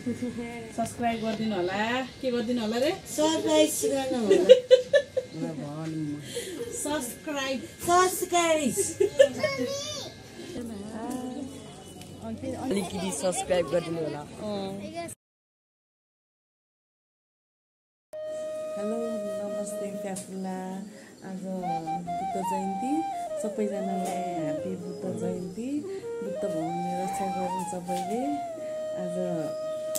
subscribe गरिदिनु होला के गरिदिनु होला रे सरप्राइज गर्नु सब्स्क्राइब अलिकति सब्स्क्राइब गरिदिनु होला हेलो नमस्ते क्याफुला आज बुद्ध जयन्ती सबैजनालाई ह्याप्पी बुद्ध जयन्ती बुद्ध भगवानले रक्षा गर्नु सबैले आज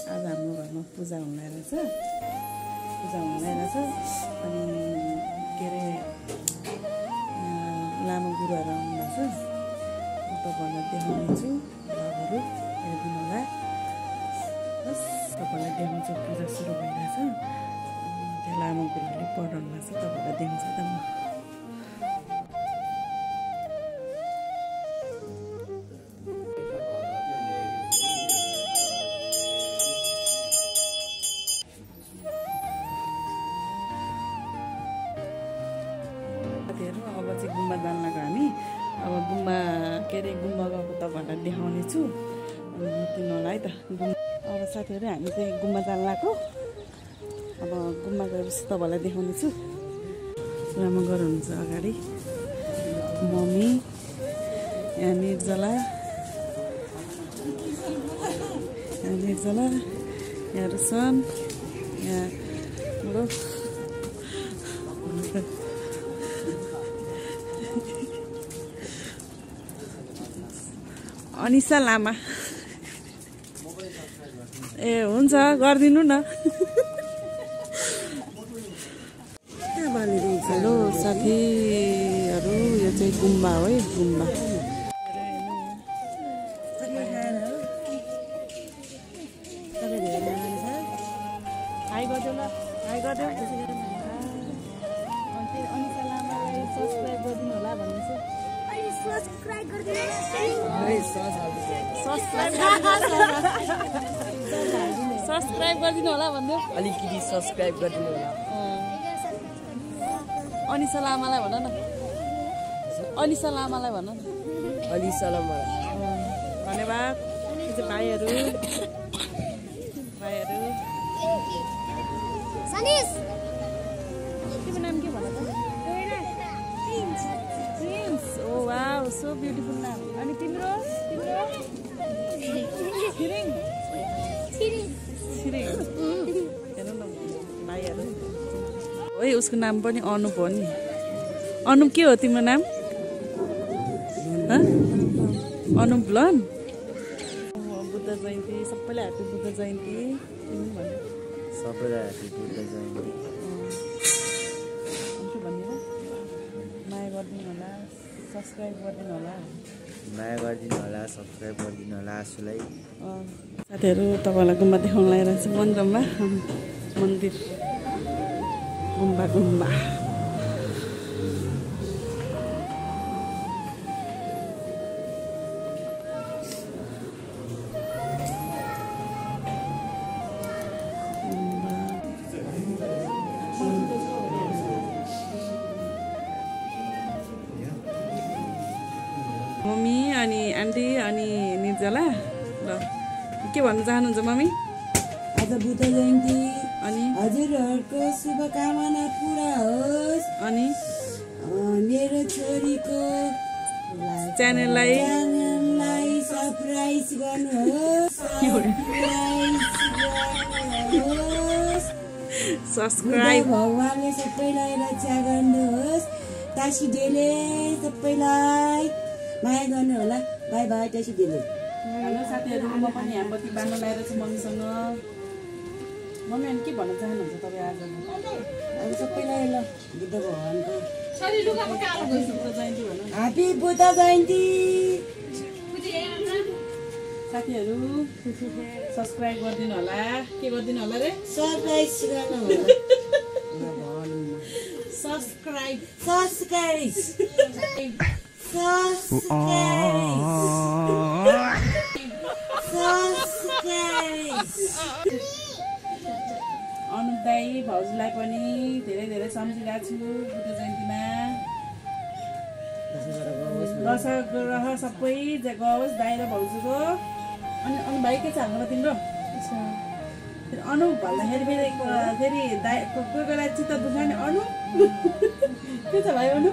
हाम्रो घरमा पूजा हुँदै रहेछ अनि के अरे लामो गुरुहरू आउनुहुन्छ तपाईँहरूलाई देखाउनेछु भ्लगहरू हेरिदिनु होला बस तपाईँलाई देखाउँछु पूजा सुरु भइरहेछ त्यो लामो गुरुहरूले पढाउनु भएको छ तपाईँलाई देखाउँछु त म अब चाहिँ गुम्बा जान लाग्यो हामी अब गुम्बा के अरे गुम्बा गएको तपाईँहरूलाई देखाउने छु तिन होला है त अब साथीहरू हामी चाहिँ गुम्बा जान लाग्यो अब गुम्बा गएपछि तपाईँहरूलाई देखाउने छु लामो घर हुन्छ अगाडि मम्मी यहाँ निर्जला यहाँ रुसन यहाँ बुढो अनिसा लामा ए हुन्छ गरिदिनु न हेलो साथीहरू यो चाहिँ गुम्बा हो है गुम्बा हाई गरिदेऊ ल हाई गरिदेऊ अनिसा लामालाई सब्सक्राइब गरिदिनु होला भन्दैछ सब्सक्राइब गरिदिनु होला भन्नु अलिकति सब्स्क्राइब गरिदिनु होला अनिसा लामालाई भन न अनिसा लामालाई भन न अनिसा लामालाई धन्यवाद भाइहरू तिम्रो नाम के भन त प्रिन्स ओ वाउ सो ब्युटिफुल नाम अनि तिम्रो छिरिङ हेर्नु न भाइहरू है उसको नाम पनि अनुप हो नि अनुप के हो तिम्रो नाम अनुप लन बुद्ध जयन्ती सबैलाई ह्याप्पी बुद्ध जयन्ती सबैलाई ह्याप्पी बुद्ध जयन्ती माया गरिदिनु होला सब्सक्राइब गरिदिनु होला आशुलाई साथीहरू तपाईँलाई गुम्बा देखाउन लागिरहेको छु मन्दिरमा मन्दिर गुम्बा मम्मी अनि आन्टी अनि निर्जला ल के भन्न चाहनुहुन्छ मम्मी आज बुद्ध जयन्ती अनि हजुरहरूको शुभकामना पुरा होस् अनि मेरो छोरीको च्यानललाई सरप्राइज गर्नुहोस् सब्स्क्राइब भगवानले सबैलाई रक्षा गर्नुहोस् टासी डेले सबैलाई माया गर्नु होला बाई बाई टासी डेले हेलो साथीहरू म पनि हामबत्ती बाँध्न लगाइरहेको छु मम्मीसँग मम्मी अनि के भन्न चाहनुहुन्छ तपाईँ आज सबैलाई ल बुद्ध भगवानको जयन्ती भन्नु ह्याप्पी बुद्ध जयन्ती साथीहरू सब्स्क्राइब गरिदिनु होला के गरिदिनु होला रे सरप्राइज गर्नु होला सब्स्क्राइब अनुप दाई भाउजूलाई पनि धेरै धेरै सम्झिरहेको छु बुद्ध जयन्तीमा दशक ग्रह सबै गओस् दाइ र भाउजूको अनि भाइ के छ हाम्रोमा तिम्रो अनु भन्दाखेरि फेरि कोही बेला चित्त दुखाउने अनु के छ भाइ अनु